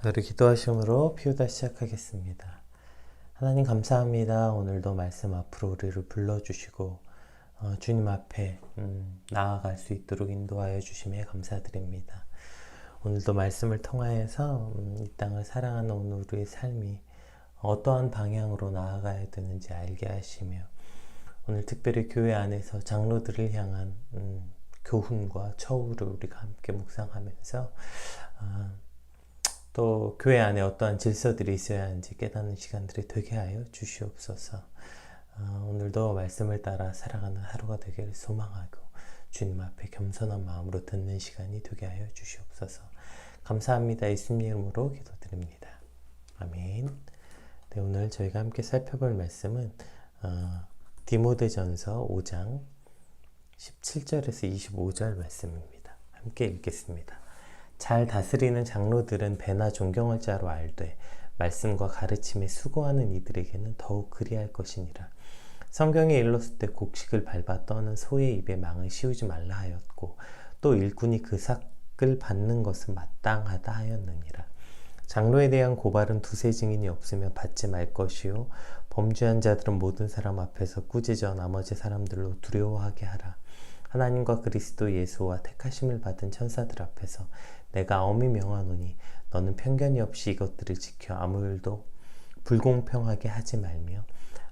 우리 기도하심으로 피우다 시작하겠습니다. 하나님 감사합니다. 오늘도 말씀 앞으로 우리를 불러주시고 주님 앞에 나아갈 수 있도록 인도하여 주심에 감사드립니다. 오늘도 말씀을 통하여서 이 땅을 사랑하는 오늘 우리의 삶이 어떠한 방향으로 나아가야 되는지 알게 하시며 오늘 특별히 교회 안에서 장로들을 향한 교훈과 처우를 우리가 함께 묵상하면서 또 교회 안에 어떠한 질서들이 있어야 하는지 깨닫는 시간들이 되게 하여 주시옵소서. 오늘도 말씀을 따라 살아가는 하루가 되기를 소망하고 주님 앞에 겸손한 마음으로 듣는 시간이 되게 하여 주시옵소서. 감사합니다. 예수님 이름으로 기도드립니다. 아멘. 네, 오늘 저희가 함께 살펴볼 말씀은 디모데전서 5장 17절에서 25절 말씀입니다. 함께 읽겠습니다. 잘 다스리는 장로들은 배나 존경할 자로 알되 말씀과 가르침에 수고하는 이들에게는 더욱 그리할 것이니라. 성경에 일렀을 때 곡식을 밟아 떠는 소의 입에 망을 씌우지 말라 하였고 또 일꾼이 그 삭을 받는 것은 마땅하다 하였느니라. 장로에 대한 고발은 두세 증인이 없으면 받지 말 것이요 범죄한 자들은 모든 사람 앞에서 꾸짖어 나머지 사람들로 두려워하게 하라. 하나님과 그리스도 예수와 택하심을 받은 천사들 앞에서 내가 엄히 명하노니 너는 편견이 없이 이것들을 지켜 아무 일도 불공평하게 하지 말며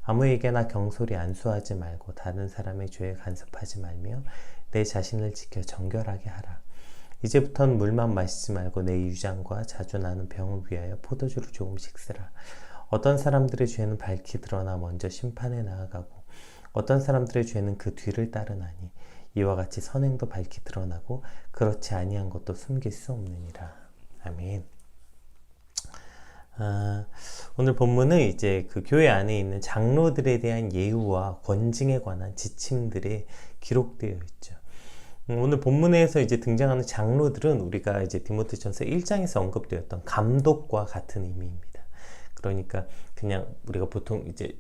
아무에게나 경솔히 안수하지 말고 다른 사람의 죄에 간섭하지 말며 내 자신을 지켜 정결하게 하라. 이제부터는 물만 마시지 말고 내 유장과 자주 나는 병을 위하여 포도주를 조금씩 쓰라. 어떤 사람들의 죄는 밝히 드러나 먼저 심판에 나아가고 어떤 사람들의 죄는 그 뒤를 따르나니 이와 같이 선행도 밝히 드러나고 그렇지 아니한 것도 숨길 수 없느니라. 아멘. 오늘 본문은 이제 그 교회 안에 있는 장로들에 대한 예우와 권징에 관한 지침들이 기록되어 있죠. 오늘 본문에서 이제 등장하는 장로들은 우리가 이제 디모데전서 1장에서 언급되었던 감독과 같은 의미입니다. 그러니까 그냥 우리가 보통 이제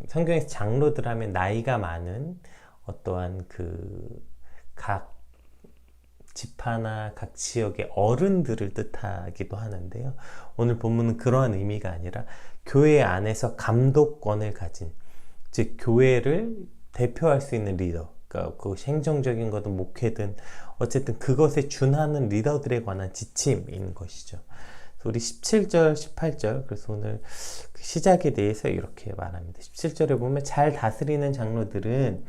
성경에서 장로들 하면 나이가 많은 어떠한 각 지파나 각 지역의 어른들을 뜻하기도 하는데요. 오늘 본문은 그러한 의미가 아니라 교회 안에서 감독권을 가진, 즉 교회를 대표할 수 있는 리더, 그러니까 그것이 행정적인 거든 목회든 어쨌든 그것에 준하는 리더들에 관한 지침인 것이죠. 우리 17절, 18절, 그래서 오늘 그 시작에 대해서 이렇게 말합니다. 17절에 보면 잘 다스리는 장로들은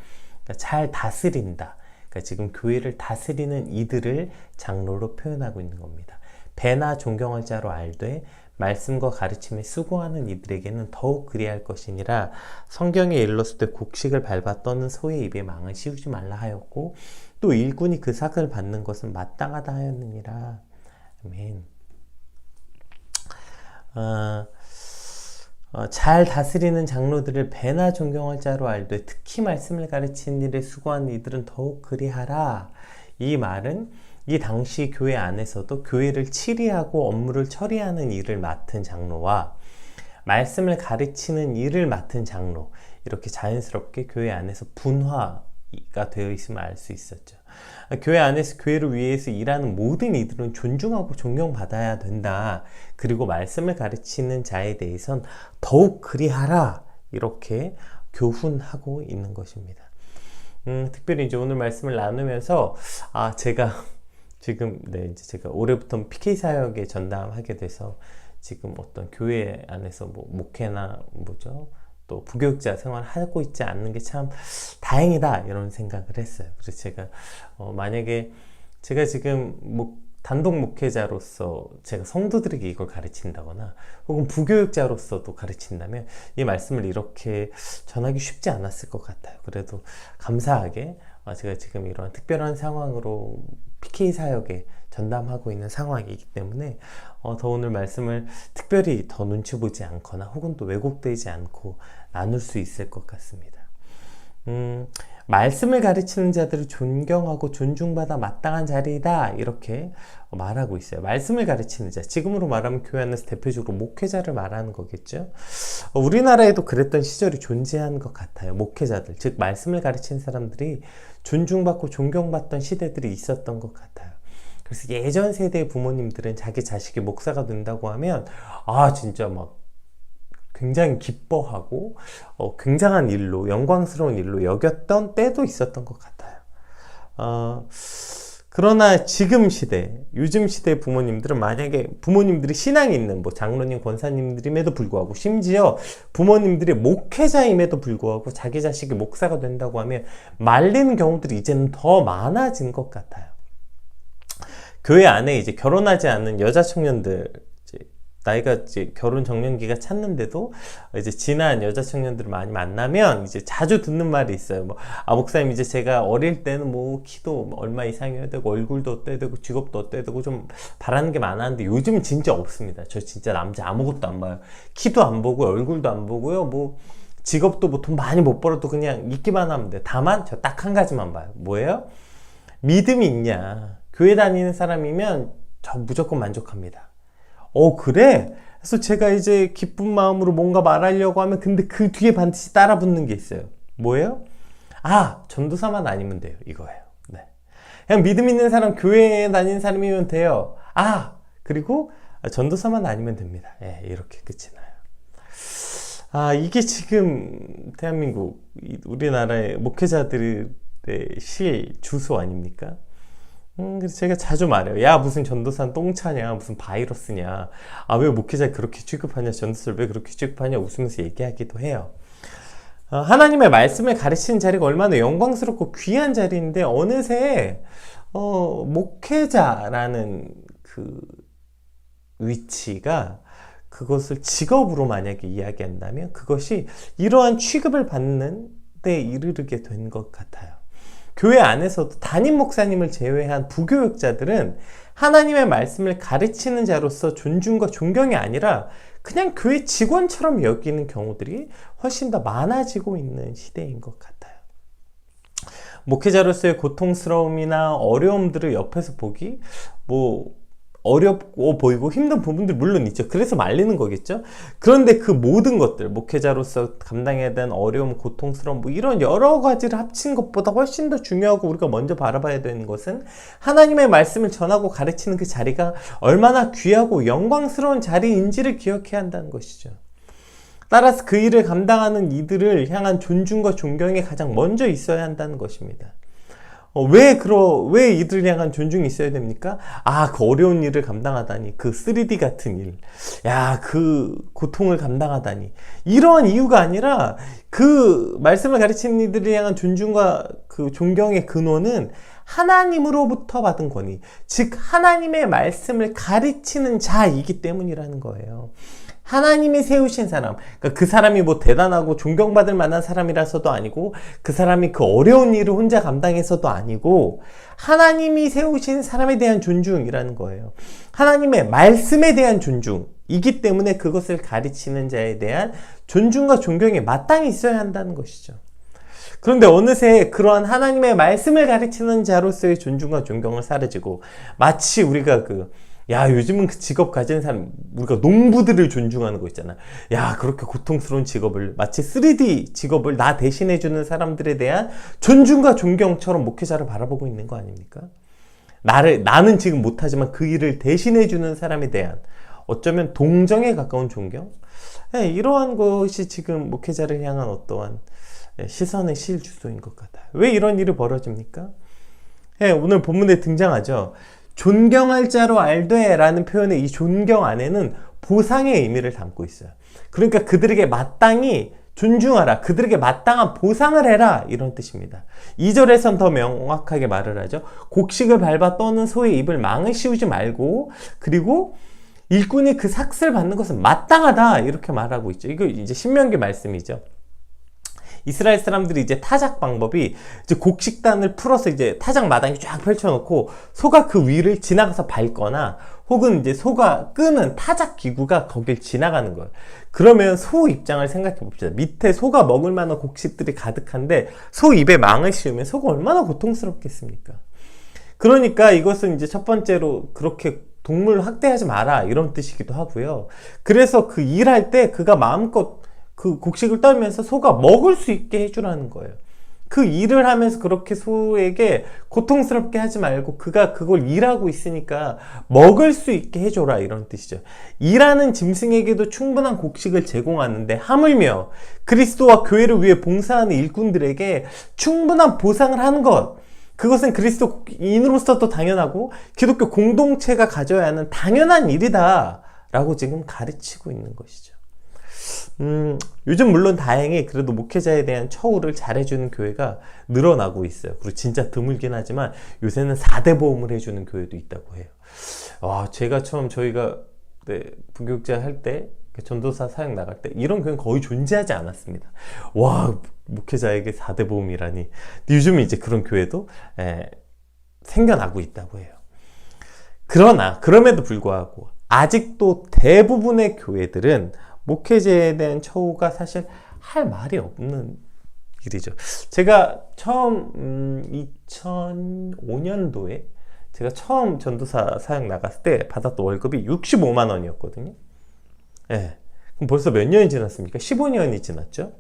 잘 다스린다. 그러니까 지금 교회를 다스리는 이들을 장로로 표현하고 있는 겁니다. 배나 존경할 자로 알되 말씀과 가르침에 수고하는 이들에게는 더욱 그리할 것이니라. 성경에 일렀을 때 곡식을 밟아 떠는 소의 입에 망을 씌우지 말라 하였고 또 일꾼이 그 삭을 받는 것은 마땅하다 하였느니라. 아멘. 잘 다스리는 장로들을 배나 존경할 자로 알되 특히 말씀을 가르치는 일에 수고하는 이들은 더욱 그리하라. 이 말은 이 당시 교회 안에서도 교회를 치리하고 업무를 처리하는 일을 맡은 장로와 말씀을 가르치는 일을 맡은 장로, 이렇게 자연스럽게 교회 안에서 분화가 되어 있음을 알 수 있었죠. 교회 안에서 교회를 위해서 일하는 모든 이들은 존중하고 존경받아야 된다. 그리고 말씀을 가르치는 자에 대해선 더욱 그리하라. 이렇게 교훈하고 있는 것입니다. 특별히 이제 오늘 말씀을 나누면서 제가 지금 이제 제가 올해부터 PK 사역에 전담하게 돼서 지금 어떤 교회 안에서 목회나 또 부교육자 생활을 하고 있지 않는 게 참 다행이다 이런 생각을 했어요. 그래서 제가 만약에 제가 지금 단독 목회자로서 제가 성도들에게 이걸 가르친다거나 혹은 부교육자로서도 가르친다면 이 말씀을 이렇게 전하기 쉽지 않았을 것 같아요. 그래도 감사하게 제가 지금 이런 특별한 상황으로 PK 사역에 전담하고 있는 상황이기 때문에 더 오늘 말씀을 특별히 더 눈치 보지 않거나 혹은 또 왜곡되지 않고 나눌 수 있을 것 같습니다. 말씀을 가르치는 자들을 존경하고 존중받아 마땅한 자리이다 이렇게 말하고 있어요. 말씀을 가르치는 자, 지금으로 말하면 교회 안에서 대표적으로 목회자를 말하는 거겠죠. 우리나라에도 그랬던 시절이 존재한 것 같아요. 목회자들, 즉 말씀을 가르치는 사람들이 존중받고 존경받던 시대들이 있었던 것 같아요. 그래서 예전 세대의 부모님들은 자기 자식이 목사가 된다고 하면 진짜 막 굉장히 기뻐하고 굉장한 일로, 영광스러운 일로 여겼던 때도 있었던 것 같아요. 그러나 지금 시대, 요즘 시대 부모님들은 만약에 부모님들이 신앙이 있는 장로님, 권사님들임에도 불구하고, 심지어 부모님들이 목회자임에도 불구하고 자기 자식이 목사가 된다고 하면 말리는 경우들이 이제는 더 많아진 것 같아요. 교회 안에 이제 결혼하지 않은 여자 청년들, 나이가 이제 결혼 정년기가 찼는데도 이제 지난 여자 청년들을 많이 만나면 이제 자주 듣는 말이 있어요. 목사님, 이제 제가 어릴 때는 키도 얼마 이상이어야 되고, 얼굴도 어때야 되고, 직업도 어때야 되고, 좀 바라는 게 많았는데 요즘은 진짜 없습니다. 저 진짜 남자 아무것도 안 봐요. 키도 안 보고요, 얼굴도 안 보고요, 직업도 돈 많이 못 벌어도 그냥 있기만 하면 돼. 다만 저 딱 한 가지만 봐요. 뭐예요? 믿음이 있냐. 교회 다니는 사람이면 저 무조건 만족합니다. 그래? 그래서 제가 이제 기쁜 마음으로 뭔가 말하려고 하면 근데 그 뒤에 반드시 따라 붙는 게 있어요. 뭐예요? 전도사만 아니면 돼요. 이거예요. 네. 그냥 믿음 있는 사람, 교회에 다니는 사람이면 돼요. 그리고 전도사만 아니면 됩니다. 이렇게 끝이 나요. 이게 지금 대한민국, 우리나라의 목회자들의 실 주소 아닙니까? 그래서 제가 자주 말해요. 야, 무슨 전도사는 똥차냐, 무슨 바이러스냐, 왜 목회자 그렇게 취급하냐, 전도사를 왜 그렇게 취급하냐 웃으면서 얘기하기도 해요. 하나님의 말씀을 가르치는 자리가 얼마나 영광스럽고 귀한 자리인데, 어느새 목회자라는 그 위치가, 그것을 직업으로 만약에 이야기한다면 그것이 이러한 취급을 받는 데 이르게 된 것 같아요. 교회 안에서도 담임 목사님을 제외한 부교육자들은 하나님의 말씀을 가르치는 자로서 존중과 존경이 아니라 그냥 교회 직원처럼 여기는 경우들이 훨씬 더 많아지고 있는 시대인 것 같아요. 목회자로서의 고통스러움이나 어려움들을 옆에서 보기, 어렵고 보이고 힘든 부분들 물론 있죠. 그래서 말리는 거겠죠. 그런데 그 모든 것들, 목회자로서 감당해야 되는 어려움, 고통스러움, 이런 여러 가지를 합친 것보다 훨씬 더 중요하고 우리가 먼저 바라봐야 되는 것은 하나님의 말씀을 전하고 가르치는 그 자리가 얼마나 귀하고 영광스러운 자리인지를 기억해야 한다는 것이죠. 따라서 그 일을 감당하는 이들을 향한 존중과 존경이 가장 먼저 있어야 한다는 것입니다. 왜 이들을 향한 존중이 있어야 됩니까? 그 어려운 일을 감당하다니, 그 3D 같은 일, 그 고통을 감당하다니, 이러한 이유가 아니라 그 말씀을 가르치는 이들을 향한 존중과 그 존경의 근원은 하나님으로부터 받은 권위, 즉 하나님의 말씀을 가르치는 자이기 때문이라는 거예요. 하나님이 세우신 사람, 그러니까 그 사람이 대단하고 존경받을 만한 사람이라서도 아니고, 그 사람이 그 어려운 일을 혼자 감당해서도 아니고, 하나님이 세우신 사람에 대한 존중이라는 거예요. 하나님의 말씀에 대한 존중이기 때문에 그것을 가르치는 자에 대한 존중과 존경이 마땅히 있어야 한다는 것이죠. 그런데 어느새 그러한 하나님의 말씀을 가르치는 자로서의 존중과 존경을 사라지고, 마치 우리가 요즘은 그 직업 가진 사람, 우리가 농부들을 존중하는 거 있잖아. 그렇게 고통스러운 직업을, 마치 3D 직업을 나 대신해주는 사람들에 대한 존중과 존경처럼 목회자를 바라보고 있는 거 아닙니까? 나는 지금 못하지만 그 일을 대신해주는 사람에 대한 어쩌면 동정에 가까운 존경? 이러한 것이 지금 목회자를 향한 어떠한 시선의 실주소인 것 같아요. 왜 이런 일이 벌어집니까? 오늘 본문에 등장하죠. 존경할 자로 알되 라는 표현의 이 존경 안에는 보상의 의미를 담고 있어요. 그러니까 그들에게 마땅히 존중하라, 그들에게 마땅한 보상을 해라, 이런 뜻입니다. 2절에선 더 명확하게 말을 하죠. 곡식을 밟아 떠는 소의 입을 망을 씌우지 말고, 그리고 일꾼이 그 삭슬 받는 것은 마땅하다, 이렇게 말하고 있죠. 이거 이제 신명기 말씀이죠. 이스라엘 사람들이 이제 타작 방법이, 이제 곡식단을 풀어서 이제 타작 마당에 쫙 펼쳐놓고 소가 그 위를 지나가서 밟거나, 혹은 이제 소가 끄는 타작 기구가 거길 지나가는 거예요. 그러면 소 입장을 생각해 봅시다. 밑에 소가 먹을 만한 곡식들이 가득한데 소 입에 망을 씌우면 소가 얼마나 고통스럽겠습니까? 그러니까 이것은 이제 첫 번째로 그렇게 동물 학대하지 마라, 이런 뜻이기도 하고요. 그래서 그 일할 때 그가 마음껏 그 곡식을 떨면서 소가 먹을 수 있게 해주라는 거예요. 그 일을 하면서 그렇게 소에게 고통스럽게 하지 말고 그가 그걸 일하고 있으니까 먹을 수 있게 해줘라, 이런 뜻이죠. 일하는 짐승에게도 충분한 곡식을 제공하는데 하물며 그리스도와 교회를 위해 봉사하는 일꾼들에게 충분한 보상을 하는 것, 그것은 그리스도인으로서도 당연하고 기독교 공동체가 가져야 하는 당연한 일이다 라고 지금 가르치고 있는 것이죠. 요즘 물론 다행히 그래도 목회자에 대한 처우를 잘해주는 교회가 늘어나고 있어요. 그리고 진짜 드물긴 하지만 요새는 4대 보험을 해주는 교회도 있다고 해요. 제가 처음 저희가 부교육자 할 때, 전도사 사역 나갈 때 이런 교회는 거의 존재하지 않았습니다. 와, 목회자에게 4대 보험이라니. 요즘은 이제 그런 교회도 생겨나고 있다고 해요. 그러나 그럼에도 불구하고 아직도 대부분의 교회들은 목회자에 대한 처우가 사실 할 말이 없는 일이죠. 제가 처음 2005년도에 제가 처음 전도사 사역 나갔을 때 받았던 월급이 65만 원이었거든요. 예. 그럼 벌써 몇 년이 지났습니까? 15년이 지났죠?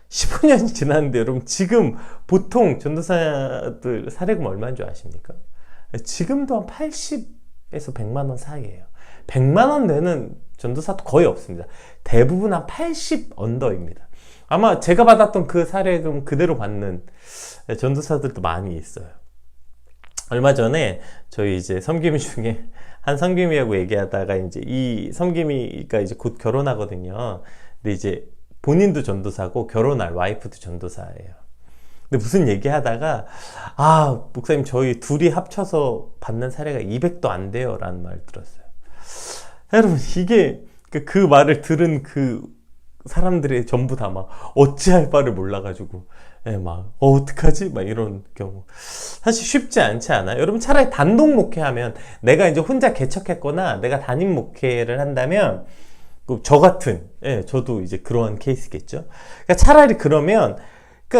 15년이 지났는데 여러분, 지금 보통 전도사들 사례금 얼마인 줄 아십니까? 지금도 한 80에서 100만 원 사이예요. 100만 원 내는 전도사도 거의 없습니다. 대부분 한 80 언더입니다. 아마 제가 받았던 그 사례금 그대로 받는 전도사들도 많이 있어요. 얼마 전에 저희 이제 섬김이 중에 한 섬김이하고 얘기하다가 이제 이 섬김이가 이제 곧 결혼하거든요. 근데 이제 본인도 전도사고 결혼할 와이프도 전도사예요. 근데 무슨 얘기하다가 목사님 저희 둘이 합쳐서 받는 사례가 200도 안 돼요 라는 말 들었어요. 여러분, 이게 그 말을 들은 그 사람들이 전부 다 막 어찌할 바를 몰라가지고 어떡하지? 막 이런 경우 사실 쉽지 않지 않아요? 여러분, 차라리 단독 목회하면, 내가 이제 혼자 개척했거나 내가 담임 목회를 한다면 저 같은, 저도 이제 그러한 케이스겠죠. 그러니까 차라리 그러면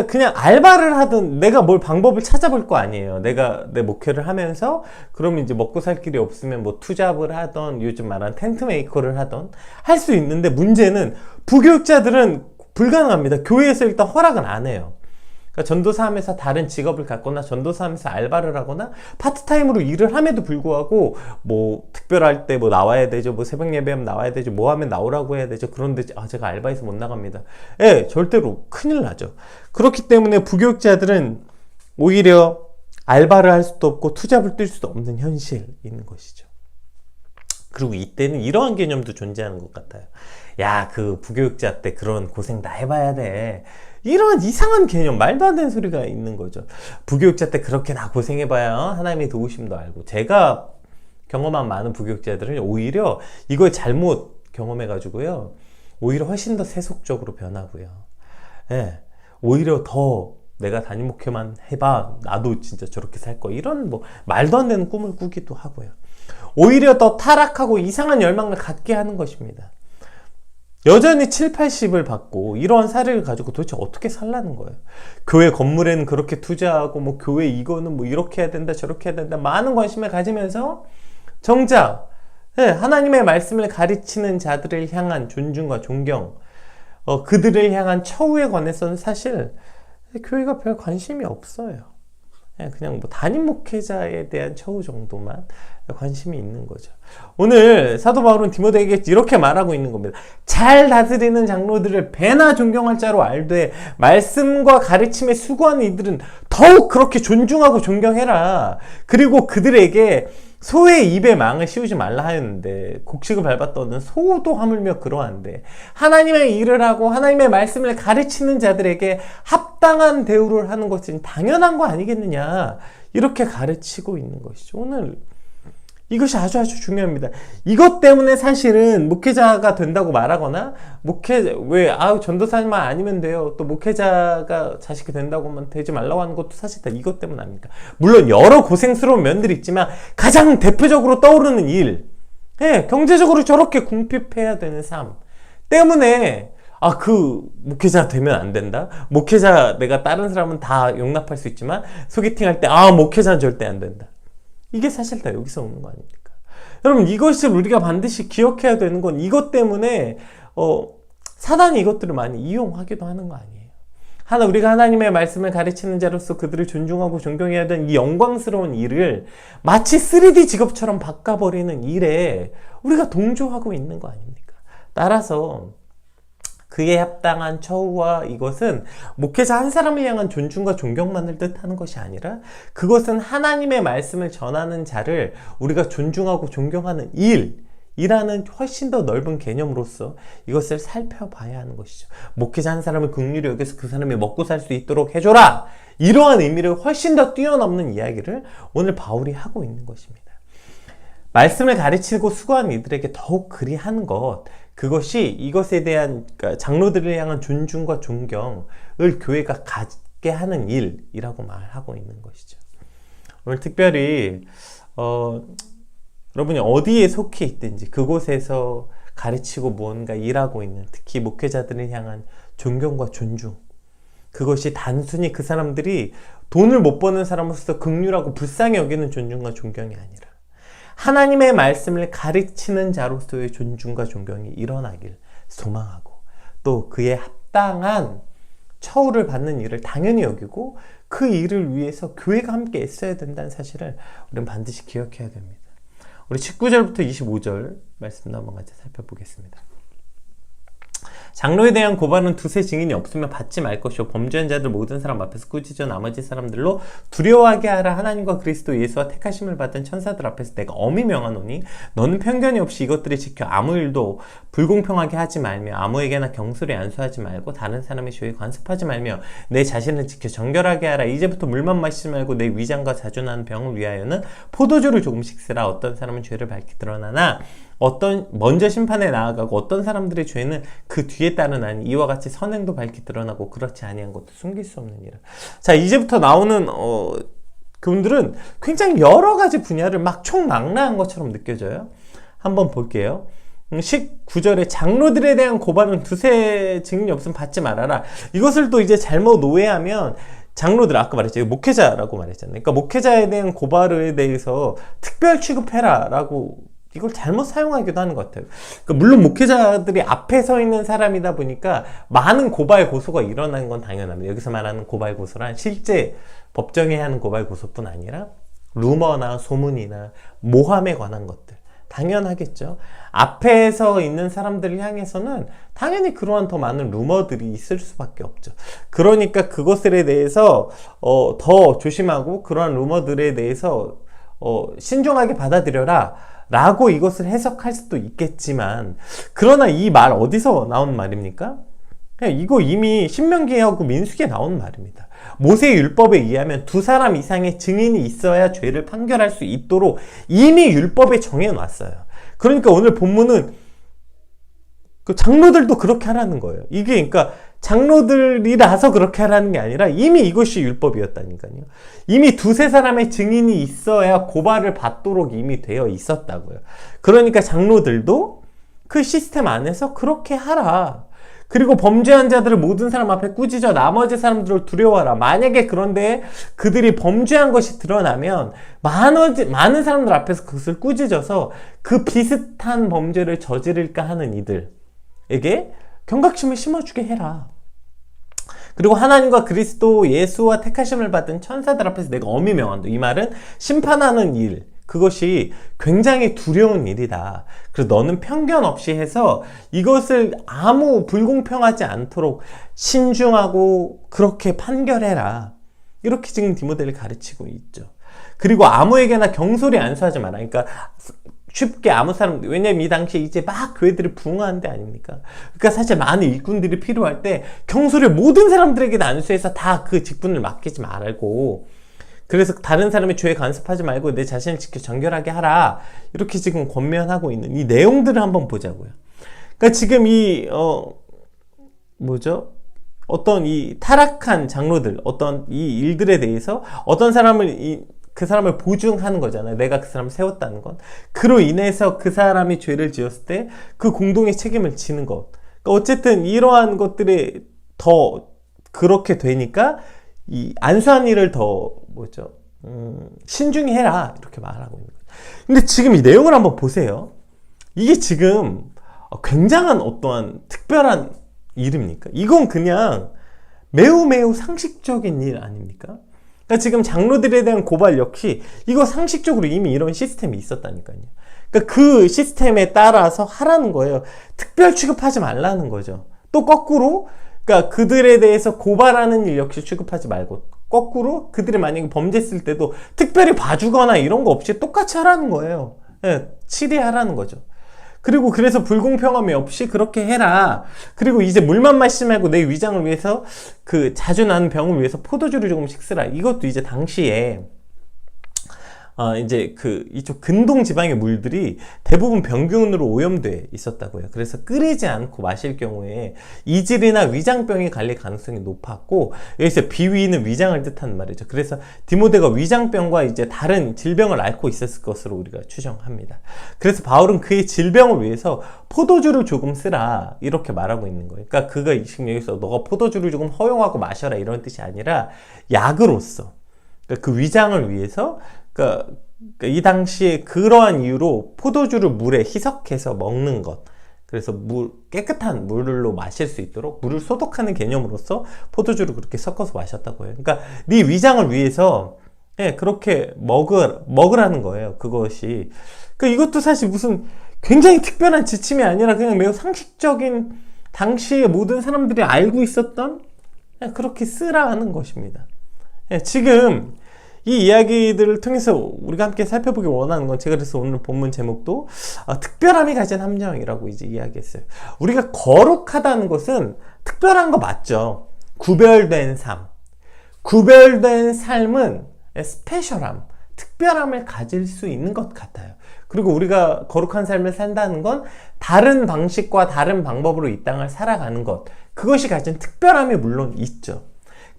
그냥 알바를 하든 내가 뭘 방법을 찾아볼 거 아니에요. 내가 내 목회를 하면서 그러면 이제 먹고 살 길이 없으면 뭐 투잡을 하던, 요즘 말하는 텐트 메이커를 하던 할 수 있는데, 문제는 부교육자들은 불가능합니다. 교회에서 일단 허락은 안 해요. 그러니까 전도사 하면서 다른 직업을 갖거나 전도사 하면서 알바를 하거나 파트타임으로 일을 함에도 불구하고 뭐 특별할 때 뭐 나와야 되죠, 뭐 새벽 예배하면 나와야 되죠, 뭐 하면 나오라고 해야 되죠. 그런데 제가 알바해서 못 나갑니다. 절대로 큰일 나죠. 그렇기 때문에 부교육자들은 오히려 알바를 할 수도 없고 투잡을 뛸 수도 없는 현실이 있는 것이죠. 그리고 이때는 이러한 개념도 존재하는 것 같아요. 그 부교육자 때 그런 고생 다 해봐야 돼, 이런 이상한 개념, 말도 안 되는 소리가 있는 거죠. 부교육자 때 그렇게 다 고생해봐야 하나님의 도우심도 알고. 제가 경험한 많은 부교육자들은 오히려 이걸 잘못 경험해가지고요, 오히려 훨씬 더 세속적으로 변하고요. 오히려 더 내가 담임 목회만 해봐, 나도 진짜 저렇게 살 거야, 이런 뭐 말도 안 되는 꿈을 꾸기도 하고요. 오히려 더 타락하고 이상한 열망을 갖게 하는 것입니다. 여전히 7, 80을 받고 이러한 사례를 가지고 도대체 어떻게 살라는 거예요? 교회 건물에는 그렇게 투자하고, 뭐 교회 이거는 뭐 이렇게 해야 된다 저렇게 해야 된다 많은 관심을 가지면서 정작 하나님의 말씀을 가르치는 자들을 향한 존중과 존경, 그들을 향한 처우에 관해서는 사실 교회가 별 관심이 없어요. 그냥 뭐 담임 목회자에 대한 처우 정도만 관심이 있는 거죠. 오늘 사도 바울은 디모데에게 이렇게 말하고 있는 겁니다. 잘 다스리는 장로들을 배나 존경할 자로 알되 말씀과 가르침에 수고하는 이들은 더욱 그렇게 존중하고 존경해라. 그리고 그들에게 소의 입에 망을 씌우지 말라 하였는데, 곡식을 밟았더는 소도 하물며 그러한데 하나님의 일을 하고 하나님의 말씀을 가르치는 자들에게 합당한 대우를 하는 것은 당연한 거 아니겠느냐, 이렇게 가르치고 있는 것이죠. 오늘 이것이 아주 중요합니다. 이것 때문에 사실은 목회자가 된다고 말하거나, 전도사님만 아니면 돼요, 또 목회자가 자식이 된다고만 되지 말라고 하는 것도 사실 다 이것 때문 아닙니까? 물론 여러 고생스러운 면들이 있지만 가장 대표적으로 떠오르는 일, 경제적으로 저렇게 궁핍해야 되는 삶 때문에 그 목회자 되면 안 된다? 목회자, 내가 다른 사람은 다 용납할 수 있지만 소개팅 할 때 목회자는 절대 안 된다. 이게 사실 다 여기서 오는 거 아닙니까? 여러분, 이것을 우리가 반드시 기억해야 되는 건, 이것 때문에 사단이 이것들을 많이 이용하기도 하는 거 아니에요. 우리가 하나님의 말씀을 가르치는 자로서 그들을 존중하고 존경해야 되는 이 영광스러운 일을 마치 3D 직업처럼 바꿔버리는 일에 우리가 동조하고 있는 거 아닙니까? 따라서 그에 합당한 처우와 이것은 목회자 한 사람을 향한 존중과 존경만을 뜻하는 것이 아니라 그것은 하나님의 말씀을 전하는 자를 우리가 존중하고 존경하는 일이라는 훨씬 더 넓은 개념으로서 이것을 살펴봐야 하는 것이죠. 목회자 한 사람을 긍휼히 여겨서 그 사람이 먹고 살 수 있도록 해줘라! 이러한 의미를 훨씬 더 뛰어넘는 이야기를 오늘 바울이 하고 있는 것입니다. 말씀을 가르치고 수고하는 이들에게 더욱 그리하는 것, 그것이 이것에 대한 장로들을 향한 존중과 존경을 교회가 갖게 하는 일이라고 말하고 있는 것이죠. 오늘 특별히 여러분이 어디에 속해 있든지 그곳에서 가르치고 무언가 일하고 있는 특히 목회자들을 향한 존경과 존중, 그것이 단순히 그 사람들이 돈을 못 버는 사람으로서 긍휼하고 불쌍히 여기는 존중과 존경이 아니라 하나님의 말씀을 가르치는 자로서의 존중과 존경이 일어나길 소망하고 또 그에 합당한 처우를 받는 일을 당연히 여기고 그 일을 위해서 교회가 함께 애써야 된다는 사실을 우리는 반드시 기억해야 됩니다. 우리 19절부터 25절 말씀 한번 같이 살펴보겠습니다. 장로에 대한 고발은 두세 증인이 없으면 받지 말 것이요 범죄한 자들 모든 사람 앞에서 꾸짖어 나머지 사람들로 두려워하게 하라. 하나님과 그리스도 예수와 택하심을 받은 천사들 앞에서 내가 엄히 명하노니 너는 편견이 없이 이것들을 지켜 아무 일도 불공평하게 하지 말며 아무에게나 경솔히 안수하지 말고 다른 사람의 죄에 간섭하지 말며 내 자신을 지켜 정결하게 하라. 이제부터 물만 마시지 말고 내 위장과 자주 나는 병을 위하여는 포도주를 조금씩 쓰라. 어떤 사람은 죄를 밝히 드러나나 먼저 심판에 나아가고 어떤 사람들의 죄는 그 뒤에 따르나니 이와 같이 선행도 밝히 드러나고 그렇지 아니한 것도 숨길 수 없는 일이라. 자, 이제부터 나오는 그분들은 굉장히 여러 가지 분야를 막 총망라한 것처럼 느껴져요. 한번 볼게요. 19절에 장로들에 대한 고발은 두세 증인이 없으면 받지 말아라. 이것을 또 이제 잘못 오해하면 장로들, 아까 말했죠. 목회자라고 말했잖아요. 그러니까 목회자에 대한 고발에 대해서 특별 취급해라 라고 이걸 잘못 사용하기도 하는 것 같아요. 그러니까 물론 목회자들이 앞에 서 있는 사람이다 보니까 많은 고발 고소가 일어나는 건 당연합니다. 여기서 말하는 고발 고소란 실제 법정에 하는 고발 고소뿐 아니라 루머나 소문이나 모함에 관한 것들 당연하겠죠. 앞에 서 있는 사람들을 향해서는 당연히 그러한 더 많은 루머들이 있을 수밖에 없죠. 그러니까 그것들에 대해서 더 조심하고 그러한 루머들에 대해서 신중하게 받아들여라 라고 이것을 해석할 수도 있겠지만, 그러나 이 말 어디서 나온 말입니까? 이거 이미 신명기하고 민수기에 나온 말입니다. 모세의 율법에 의하면 2사람 이상의 증인이 있어야 죄를 판결할 수 있도록 이미 율법에 정해놨어요. 그러니까 오늘 본문은 그 장로들도 그렇게 하라는 거예요. 이게 그러니까 장로들이라서 그렇게 하라는 게 아니라 이미 이것이 율법이었다니까요. 이미 두세 사람의 증인이 있어야 고발을 받도록 이미 되어 있었다고요. 그러니까 장로들도 그 시스템 안에서 그렇게 하라. 그리고 범죄한 자들을 모든 사람 앞에 꾸짖어 나머지 사람들을 두려워하라. 만약에 그런데 그들이 범죄한 것이 드러나면 많은 사람들 앞에서 그것을 꾸짖어서 그 비슷한 범죄를 저지를까 하는 이들에게 경각심을 심어주게 해라. 그리고 하나님과 그리스도 예수와 택하심을 받은 천사들 앞에서 내가 엄히 명한다. 이 말은 심판하는 일, 그것이 굉장히 두려운 일이다. 그래서 너는 편견 없이 해서 이것을 아무 불공평하지 않도록 신중하고 그렇게 판결해라. 이렇게 지금 디모데를 가르치고 있죠. 그리고 아무에게나 경솔히 안수하지 마라. 그러니까 쉽게 아무 사람, 왜냐면 이 당시에 이제 막 교회들이 부흥하는 데 아닙니까? 그러니까 사실 많은 일꾼들이 필요할 때 경솔히 모든 사람들에게 안수해서 다 그 직분을 맡기지 말고, 그래서 다른 사람의 죄에 간섭하지 말고 내 자신을 지켜 정결하게 하라. 이렇게 지금 권면하고 있는 이 내용들을 한번 보자고요. 그러니까 지금 어떤 이 타락한 장로들, 어떤 이 일들에 대해서 어떤 사람을 그 사람을 보증하는 거잖아요. 내가 그 사람을 세웠다는 건. 그로 인해서 그 사람이 죄를 지었을 때 그 공동의 책임을 지는 것. 그러니까 어쨌든 이러한 것들이 더 그렇게 되니까 이 안수한 일을 더 신중히 해라. 이렇게 말하고 있는 거예요. 근데 지금 이 내용을 한번 보세요. 이게 지금 굉장한 어떠한 특별한 일입니까? 이건 그냥 매우 매우 상식적인 일 아닙니까? 그러니까 지금 장로들에 대한 고발 역시 이거 상식적으로 이미 이런 시스템이 있었다니까요. 그러니까 그 시스템에 따라서 하라는 거예요. 특별 취급하지 말라는 거죠. 또 거꾸로 그러니까 그들에 대해서 고발하는 일 역시 취급하지 말고 거꾸로 그들이 만약에 범죄했을 때도 특별히 봐주거나 이런 거 없이 똑같이 하라는 거예요. 예, 치리하라는 거죠. 그리고 그래서 불공평함이 없이 그렇게 해라. 그리고 이제 물만 마시지 말고 내 위장을 위해서 그 자주 나는 병을 위해서 포도주를 조금씩 쓰라. 이것도 이제 당시에 이제 이쪽 근동 지방의 물들이 대부분 병균으로 오염돼 있었다고요. 그래서 끓이지 않고 마실 경우에 이질이나 위장병이 갈릴 가능성이 높았고, 여기서 비위는 위장을 뜻하는 말이죠. 그래서 디모데가 위장병과 이제 다른 질병을 앓고 있었을 것으로 우리가 추정합니다. 그래서 바울은 그의 질병을 위해서 포도주를 조금 쓰라 이렇게 말하고 있는 거예요. 그러니까 그가 지금 여기서 너가 포도주를 조금 허용하고 마셔라 이런 뜻이 아니라 약으로서, 그러니까 그 위장을 위해서, 그러니까 이 당시에 그러한 이유로 포도주를 물에 희석해서 먹는 것, 그래서 깨끗한 물로 마실 수 있도록 물을 소독하는 개념으로서 포도주를 그렇게 섞어서 마셨다고 해요. 그러니까 네 위장을 위해서 그렇게 먹으라는 거예요. 그것이. 그러니까 이것도 사실 무슨 굉장히 특별한 지침이 아니라 그냥 매우 상식적인, 당시에 모든 사람들이 알고 있었던, 그렇게 쓰라 하는 것입니다. 지금 이 이야기들을 통해서 우리가 함께 살펴보기 원하는 건, 제가 그래서 오늘 본문 제목도 특별함이 가진 함정이라고 이제 이야기했어요. 우리가 거룩하다는 것은 특별한 거 맞죠. 구별된 삶. 구별된 삶은 스페셜함, 특별함을 가질 수 있는 것 같아요. 그리고 우리가 거룩한 삶을 산다는 건 다른 방식과 다른 방법으로 이 땅을 살아가는 것, 그것이 가진 특별함이 물론 있죠.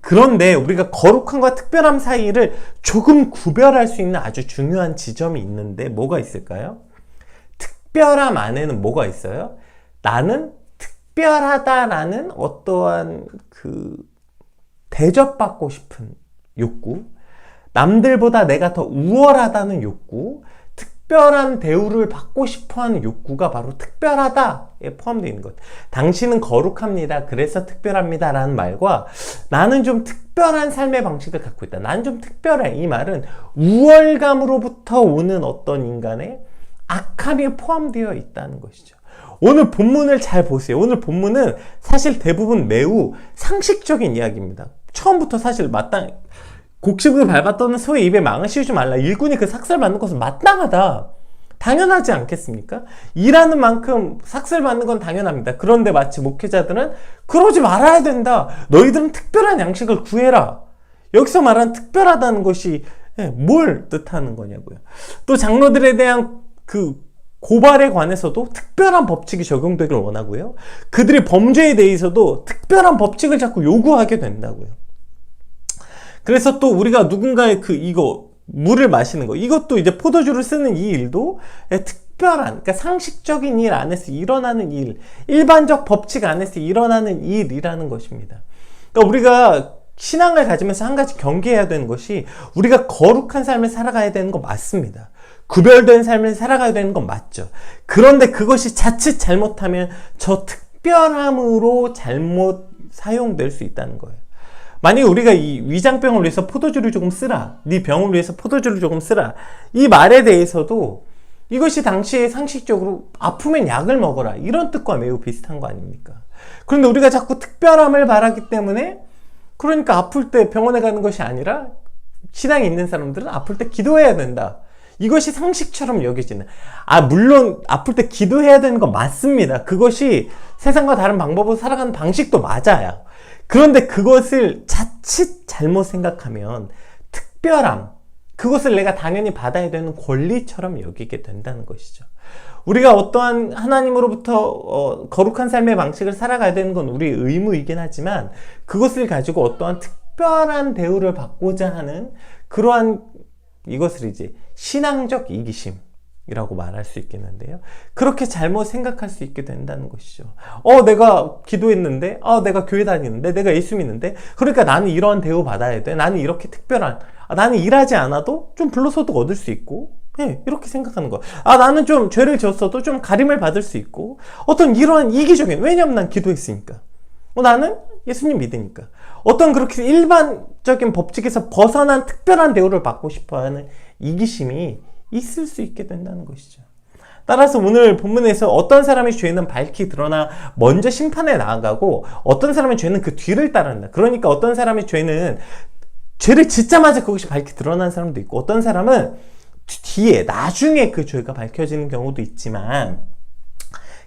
그런데 우리가 거룩함과 특별함 사이를 조금 구별할 수 있는 아주 중요한 지점이 있는데 뭐가 있을까요? 특별함 안에는 뭐가 있어요? 나는 특별하다라는 어떠한 대접받고 싶은 욕구, 남들보다 내가 더 우월하다는 욕구, 특별한 대우를 받고 싶어하는 욕구가 바로 특별하다에 포함되어 있는 것. 당신은 거룩합니다, 그래서 특별합니다 라는 말과 나는 좀 특별한 삶의 방식을 갖고 있다, 나는 좀 특별해, 이 말은 우월감으로부터 오는 어떤 인간의 악함이 포함되어 있다는 것이죠. 오늘 본문을 잘 보세요. 오늘 본문은 사실 대부분 매우 상식적인 이야기입니다. 처음부터 사실 곡식을 밟았더는 소의 입에 망을 씌우지 말라. 일꾼이 그 삭슬 받는 것은 마땅하다. 당연하지 않겠습니까? 일하는 만큼 삭슬 받는 건 당연합니다. 그런데 마치 목회자들은 그러지 말아야 된다. 너희들은 특별한 양식을 구해라. 여기서 말하는 특별하다는 것이 뭘 뜻하는 거냐고요. 또 장로들에 대한 고발에 관해서도 특별한 법칙이 적용되길 원하고요. 그들이 범죄에 대해서도 특별한 법칙을 자꾸 요구하게 된다고요. 그래서 또 우리가 누군가의 물을 마시는 거, 이것도 이제 포도주를 쓰는 이 일도 특별한, 그러니까 상식적인 일 안에서 일어나는 일, 일반적 법칙 안에서 일어나는 일이라는 것입니다. 그러니까 우리가 신앙을 가지면서 한 가지 경계해야 되는 것이, 우리가 거룩한 삶을 살아가야 되는 거 맞습니다. 구별된 삶을 살아가야 되는 건 맞죠. 그런데 그것이 자칫 잘못하면 저 특별함으로 잘못 사용될 수 있다는 거예요. 만약에 우리가 이 위장병을 위해서 포도주를 조금 쓰라, 네 병을 위해서 포도주를 조금 쓰라, 이 말에 대해서도 이것이 당시에 상식적으로 아프면 약을 먹어라, 이런 뜻과 매우 비슷한 거 아닙니까? 그런데 우리가 자꾸 특별함을 바라기 때문에, 그러니까 아플 때 병원에 가는 것이 아니라 신앙이 있는 사람들은 아플 때 기도해야 된다, 이것이 상식처럼 여겨지는, 물론 아플 때 기도해야 되는 건 맞습니다. 그것이 세상과 다른 방법으로 살아가는 방식도 맞아요. 그런데 그것을 자칫 잘못 생각하면 특별함, 그것을 내가 당연히 받아야 되는 권리처럼 여기게 된다는 것이죠. 우리가 어떠한 하나님으로부터 거룩한 삶의 방식을 살아가야 되는 건 우리의 의무이긴 하지만, 그것을 가지고 어떠한 특별한 대우를 받고자 하는 그러한, 이것을 이제 신앙적 이기심 이라고 말할 수 있겠는데요. 그렇게 잘못 생각할 수 있게 된다는 것이죠. 내가 기도했는데, 내가 교회 다니는데, 내가 예수 믿는데, 그러니까 나는 이러한 대우 받아야 돼, 나는 이렇게 특별한, 나는 일하지 않아도 좀 불로소득 얻을 수 있고, 이렇게 생각하는 거. 나는 좀 죄를 지었어도 좀 가림을 받을 수 있고, 어떤 이러한 이기적인, 왜냐면 난 기도했으니까, 나는 예수님 믿으니까. 어떤 그렇게 일반적인 법칙에서 벗어난 특별한 대우를 받고 싶어하는 이기심이 있을 수 있게 된다는 것이죠. 따라서 오늘 본문에서 어떤 사람의 죄는 밝히 드러나 먼저 심판에 나아가고 어떤 사람의 죄는 그 뒤를 따른다. 그러니까 어떤 사람의 죄는 죄를 짓자마자 그것이 밝히 드러난 사람도 있고 어떤 사람은 뒤에 나중에 그 죄가 밝혀지는 경우도 있지만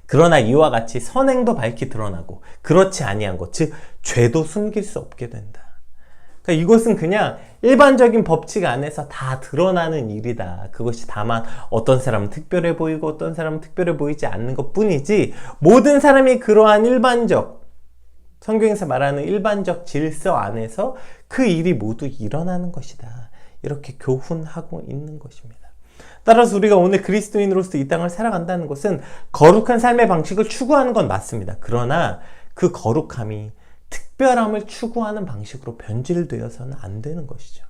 그러나 이와 같이 선행도 밝히 드러나고 그렇지 아니한 것, 즉 죄도 숨길 수 없게 된다. 그러니까 이것은 그냥 일반적인 법칙 안에서 다 드러나는 일이다. 그것이 다만 어떤 사람은 특별해 보이고 어떤 사람은 특별해 보이지 않는 것 뿐이지 모든 사람이 그러한 일반적, 성경에서 말하는 일반적 질서 안에서 그 일이 모두 일어나는 것이다. 이렇게 교훈하고 있는 것입니다. 따라서 우리가 오늘 그리스도인으로서 이 땅을 살아간다는 것은 거룩한 삶의 방식을 추구하는 건 맞습니다. 그러나 그 거룩함이 특별함을 추구하는 방식으로 변질되어서는 안 되는 것이죠.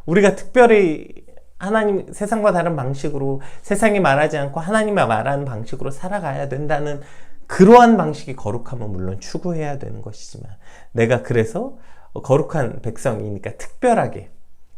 우리가 특별히 하나님, 세상과 다른 방식으로 세상이 말하지 않고 하나님이 말하는 방식으로 살아가야 된다는 그러한 방식의 거룩함은 물론 추구해야 되는 것이지만 내가 그래서 거룩한 백성이니까 특별하게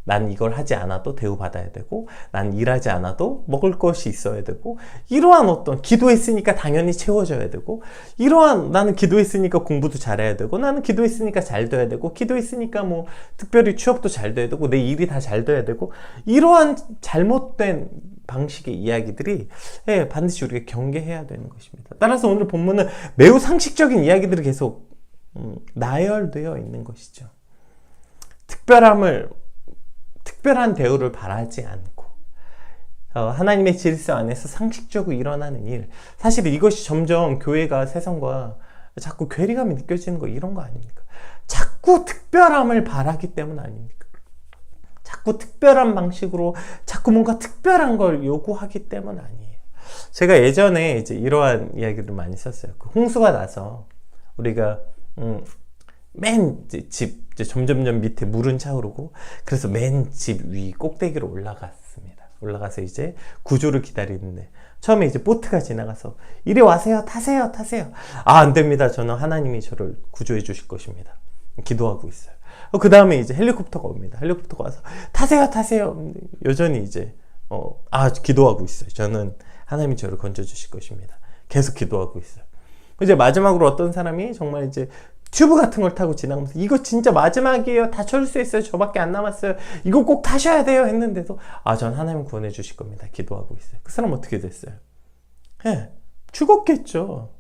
난 이걸 하지 않아도 대우받아야 되고 난 일하지 않아도 먹을 것이 있어야 되고 이러한 어떤 기도했으니까 당연히 채워져야 되고 이러한 나는 기도했으니까 공부도 잘해야 되고 나는 기도했으니까 잘 돼야 되고 기도했으니까 뭐 특별히 취업도 잘 돼야 되고 내 일이 다 잘 돼야 되고 이러한 잘못된 방식의 이야기들이 반드시 우리가 경계해야 되는 것입니다. 따라서 오늘 본문은 매우 상식적인 이야기들이 계속 나열되어 있는 것이죠. 특별한 대우를 바라지 않고 하나님의 질서 안에서 상식적으로 일어나는 일, 사실 이것이 점점 교회가 세상과 자꾸 괴리감이 느껴지는 거 이런 거 아닙니까? 자꾸 특별함을 바라기 때문 아닙니까? 자꾸 특별한 방식으로 자꾸 뭔가 특별한 걸 요구하기 때문 아니에요. 제가 예전에 이제 이러한 이야기를 많이 썼어요. 그 홍수가 나서 우리가 맨 집 점점점 밑에 물은 차오르고 그래서 맨 집 위 꼭대기로 올라갔습니다. 올라가서 이제 구조를 기다리는데 처음에 이제 보트가 지나가서 이리 와세요, 타세요. 안 됩니다. 저는 하나님이 저를 구조해 주실 것입니다. 기도하고 있어요. 그 다음에 이제 헬리콥터가 옵니다. 헬리콥터가 와서 타세요. 여전히 이제 기도하고 있어요. 저는 하나님이 저를 건져 주실 것입니다. 계속 기도하고 있어요. 이제 마지막으로 어떤 사람이 정말 이제 튜브 같은 걸 타고 지나가면서 이거 진짜 마지막이에요. 다 철수했어요. 저밖에 안 남았어요. 이거 꼭 타셔야 돼요. 했는데도 전 하나님 구원해 주실 겁니다. 기도하고 있어요. 그 사람 어떻게 됐어요? 죽었겠죠.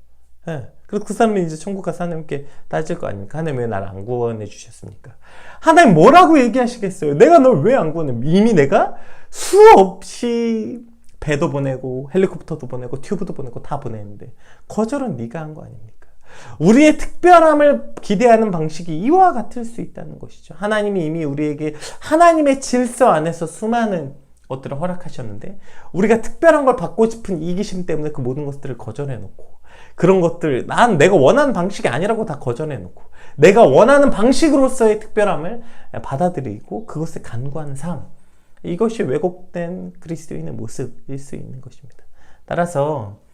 그래서 그 사람은 이제 천국 가서 하나님께 따질 거 아닙니까? 하나님 왜 나를 안 구원해 주셨습니까? 하나님 뭐라고 얘기하시겠어요? 내가 널 왜 안 구원해? 이미 내가 수없이 배도 보내고 헬리콥터도 보내고 튜브도 보내고 다 보냈는데 거절은 네가 한 거 아닙니까? 우리의 특별함을 기대하는 방식이 이와 같을 수 있다는 것이죠. 하나님이 이미 우리에게 하나님의 질서 안에서 수많은 것들을 허락하셨는데 우리가 특별한 걸 받고 싶은 이기심 때문에 그 모든 것들을 거절해놓고 그런 것들 내가 원하는 방식이 아니라고 다 거절해놓고 내가 원하는 방식으로서의 특별함을 받아들이고 그것을 간구하는 삶, 이것이 왜곡된 그리스도인의 모습일 수 있는 것입니다. 따라서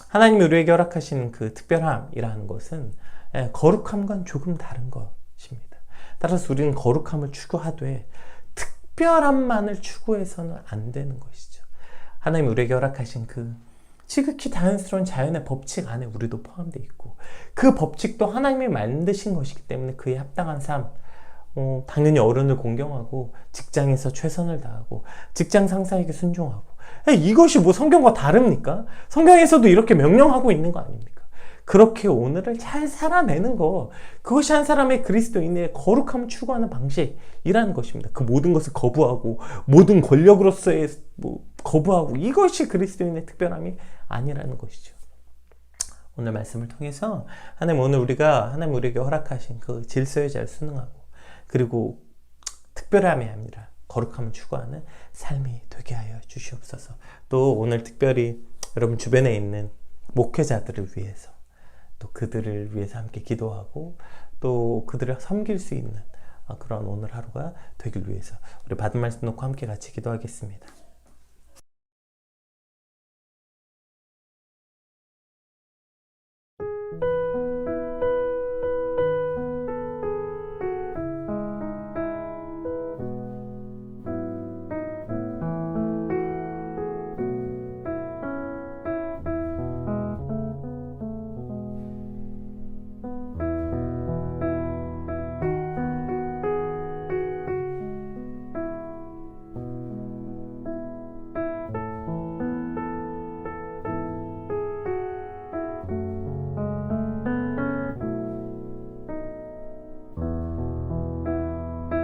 하나님이 우리에게 허락하시는 그 특별함이라는 것은 거룩함과는 조금 다른 것입니다. 따라서 우리는 거룩함을 추구하되 특별함만을 추구해서는 안 되는 것이죠. 하나님이 우리에게 허락하신 그 지극히 자연스러운 자연의 법칙 안에 우리도 포함되어 있고 그 법칙도 하나님이 만드신 것이기 때문에 그에 합당한 삶, 당연히 어른을 공경하고 직장에서 최선을 다하고 직장 상사에게 순종하고 이것이 뭐 성경과 다릅니까? 성경에서도 이렇게 명령하고 있는 거 아닙니까? 그렇게 오늘을 잘 살아내는 거, 그것이 한 사람의 그리스도인의 거룩함을 추구하는 방식이라는 것입니다. 그 모든 것을 거부하고 모든 권력으로서의 거부하고 이것이 그리스도인의 특별함이 아니라는 것이죠. 오늘 말씀을 통해서 하나님 우리에게 허락하신 그 질서에 잘 순응하고 그리고 특별함이 아니라 거룩함을 추구하는 삶이 되게 하여 주시옵소서. 또 오늘 특별히 여러분 주변에 있는 목회자들을 위해서 또 그들을 위해서 함께 기도하고 또 그들을 섬길 수 있는 그런 오늘 하루가 되길 위해서 우리 받은 말씀 놓고 함께 같이 기도하겠습니다.